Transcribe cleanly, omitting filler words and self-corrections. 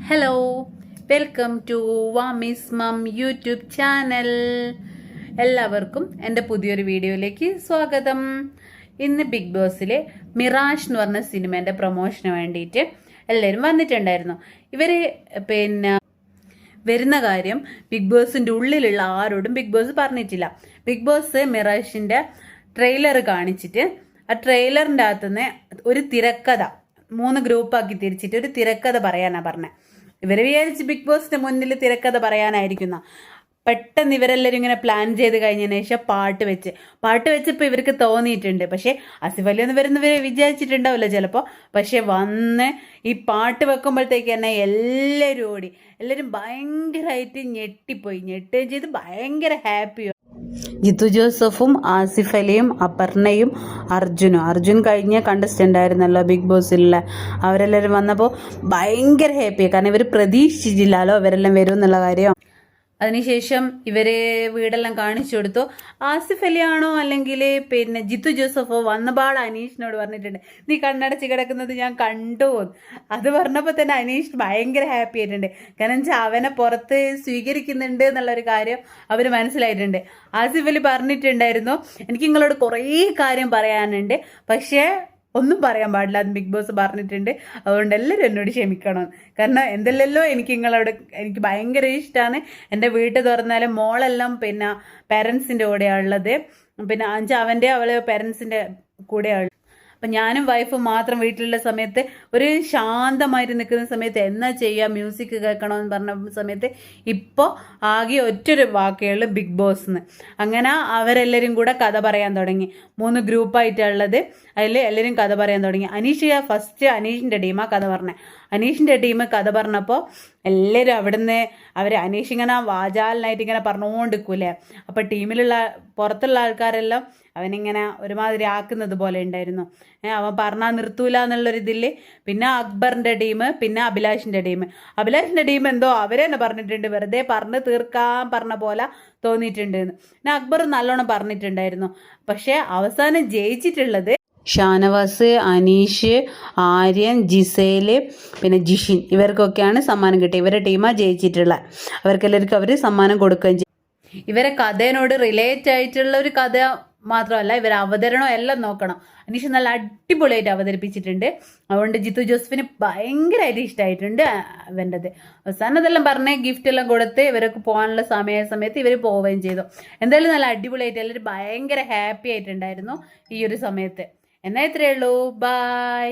Hello, welcome to വാമിസ് mom YouTube channel. എല്ലാവർക്കും എൻ്റെ പുതിയൊരു വീഡിയോയിലേക്ക് സ്വാഗതം. ഇന്ന് ബിഗ് ബോസിലെ മിറാഷ് എന്ന് പറഞ്ഞ സിനിമേൻ്റെ പ്രൊമോഷന് വേണ്ടിയിട്ട് എല്ലാവരും വന്നിട്ടുണ്ടായിരുന്നു. ഇവർ വരുന്ന കാര്യം ബിഗ് ബോസിൻ്റെ ഉള്ളിലുള്ള ആരോടും ബിഗ് ബോസ് പറഞ്ഞിട്ടില്ല. ബിഗ് ബോസ് മിറാഷിൻ്റെ ട്രെയിലർ കാണിച്ചിട്ട് ആ ട്രെയിലറിൻ്റെ അകത്തുനിന്ന് ഒരു തിരക്കഥ 3 ഗ്രൂപ്പാക്കി തിരിച്ചിട്ട് ഒരു തിരക്കഥ പറയാനാണ് പറഞ്ഞത്. ഇവർ വിചാരിച്ച് ബിഗ് ബോസിന്റെ മുന്നിൽ തിരക്കഥ പറയാനായിരിക്കുന്ന. പെട്ടെന്ന് ഇവരെല്ലാവരും ഇങ്ങനെ പ്ലാൻ ചെയ്ത് കഴിഞ്ഞതിന് ശേഷം പാട്ട് വെച്ചപ്പോൾ ഇവർക്ക് തോന്നിയിട്ടുണ്ട്. പക്ഷേ ആസിഫ് അലി ഒന്ന് വരുന്നവരെ വിചാരിച്ചിട്ടുണ്ടാവില്ല ചിലപ്പോൾ. പക്ഷെ വന്ന് ഈ പാട്ട് വെക്കുമ്പോഴത്തേക്ക് തന്നെ എല്ലാവരും ഓടി. എല്ലാവരും ഭയങ്കരമായിട്ട് ഞെട്ടുകയും ചെയ്ത് ഭയങ്കര ഹാപ്പിയോ. ജിത്തു ജോസഫും ആസിഫ് അലിയും അപർണയും അർജുൻ കഴിഞ്ഞ കണ്ടസ്റ്റൻ്റ് ആയിരുന്നല്ലോ ബിഗ് ബോസിലുള്ള. അവരെല്ലാവരും വന്നപ്പോൾ ഭയങ്കര ഹാപ്പിയാണ്. കാരണം ഇവർ പ്രതീക്ഷിച്ചില്ലല്ലോ ഇവരെല്ലാം വരും എന്നുള്ള കാര്യം. അതിനുശേഷം ഇവരെ വീടെല്ലാം കാണിച്ചു കൊടുത്തു. ആസിഫ് അലിയാണോ അല്ലെങ്കിൽ ജിത്തു ജോസഫോ വന്നപാട് അനീഷിനോട് പറഞ്ഞിട്ടുണ്ട്, നീ കണ്ണടച്ച് കിടക്കുന്നത് ഞാൻ കണ്ടു. അത് പറഞ്ഞപ്പോൾ തന്നെ അനീഷ് ഭയങ്കര ഹാപ്പി ആയിട്ടുണ്ട്. കാരണം വെച്ചാൽ അവനെ പുറത്ത് സ്വീകരിക്കുന്നുണ്ട് എന്നുള്ളൊരു കാര്യം അവർ മനസ്സിലായിട്ടുണ്ട്. ആസിഫ് അലി പറഞ്ഞിട്ടുണ്ടായിരുന്നു, എനിക്ക് നിങ്ങളോട് കുറേ കാര്യം പറയാനുണ്ട്, പക്ഷേ ഒന്നും പറയാൻ പാടില്ല, അത് ബിഗ് ബോസ് പറഞ്ഞിട്ടുണ്ട്. അതുകൊണ്ട് എല്ലാവരും എന്നോട് ക്ഷമിക്കണം. കാരണം എന്തെല്ലോ എനിക്ക് ഭയങ്കര ഇഷ്ടമാണ്. എൻ്റെ വീട്ടിൽ തുറന്നാലും മോളെല്ലാം പേരൻസിൻ്റെ കൂടെയാണ് ഉള്ളത്. അവളെ പേരൻസിൻ്റെ കൂടെയാണ്. അപ്പം ഞാനും വൈഫും മാത്രം വീട്ടിലുള്ള സമയത്ത് ഒരു ശാന്തമായിട്ട് നിൽക്കുന്ന സമയത്ത് എന്നാ ചെയ്യുക, മ്യൂസിക് കേൾക്കണമെന്ന് പറഞ്ഞ സമയത്ത് ഇപ്പോൾ ആകെ ഒറ്റൊരു വാക്കുകൾ ബിഗ് ബോസ് എന്ന്. അങ്ങനെ അവരെല്ലാവരും കൂടെ കഥ പറയാൻ തുടങ്ങി. 3 ഗ്രൂപ്പായിട്ടുള്ളത്. അതിൽ എല്ലാവരും കഥ പറയാൻ തുടങ്ങി. ഫസ്റ്റ് അനീഷിൻ്റെ ടീമാണ് കഥ പറഞ്ഞത്. അനീഷിൻ്റെ ടീം കഥ പറഞ്ഞപ്പോൾ എല്ലാവരും അവിടുന്ന് അനീഷ് ഇങ്ങനെ വാചാലനായിട്ട് ഇങ്ങനെ പറഞ്ഞുകൊണ്ടിരിക്കൂലേ. അപ്പോൾ ടീമിലുള്ള പുറത്തുള്ള ആൾക്കാരെല്ലാം അവനിങ്ങനെ ഒരുമാതിരി ആക്കുന്നത് പോലെ ഉണ്ടായിരുന്നു. അവൻ പറഞ്ഞാൽ നിർത്തൂല എന്നുള്ളൊരിതിൽ. പിന്നെ അക്ബറിൻ്റെ ടീം, പിന്നെ അഭിലാഷിൻ്റെ ടീം എന്തോ അവരെന്നെ പറഞ്ഞിട്ടുണ്ട്, വെറുതെ പറഞ്ഞ് തീർക്കാൻ പറഞ്ഞ പോലെ തോന്നിയിട്ടുണ്ട് എന്ന്. പിന്നെ അക്ബർ നല്ലോണം പറഞ്ഞിട്ടുണ്ടായിരുന്നു. പക്ഷേ അവസാനം ജയിച്ചിട്ടുള്ളത് ഷാനവാസ്, അനീഷ്, ആര്യൻ, ജിസേല്, പിന്നെ ജിഷിൻ, ഇവർക്കൊക്കെയാണ് സമ്മാനം കിട്ടിയത്. ഇവരുടെ ടീമാണ് ജയിച്ചിട്ടുള്ളത്. അവർക്കെല്ലാവർക്കും അവർ സമ്മാനം കൊടുക്കുകയും ചെയ്യും. ഇവരെ കഥയോട് റിലേറ്റ് ആയിട്ടുള്ള ഒരു കഥ മാത്രമല്ല, ഇവർ അവതരണം എല്ലാം നോക്കണം. അനീഷ് നല്ല അടിപൊളിയായിട്ട് അവതരിപ്പിച്ചിട്ടുണ്ട്. അതുകൊണ്ട് ജിത്തു ജോസഫിന് ഭയങ്കരമായിട്ട് ഇഷ്ടമായിട്ടുണ്ട് അവൻ്റെത്. അവസാനം അതെല്ലാം പറഞ്ഞ് ഗിഫ്റ്റ് എല്ലാം കൊടുത്ത് ഇവരൊക്കെ പോകാനുള്ള സമയത്ത് ഇവർ പോവുകയും ചെയ്തു. എന്തായാലും നല്ല അടിപൊളിയായിട്ട് എല്ലാവരും ഭയങ്കര ഹാപ്പി ആയിട്ടുണ്ടായിരുന്നു ഈ ഒരു സമയത്ത്. എന്നാൽ ഇത്രയേ ഉള്ളൂ. ബൈ.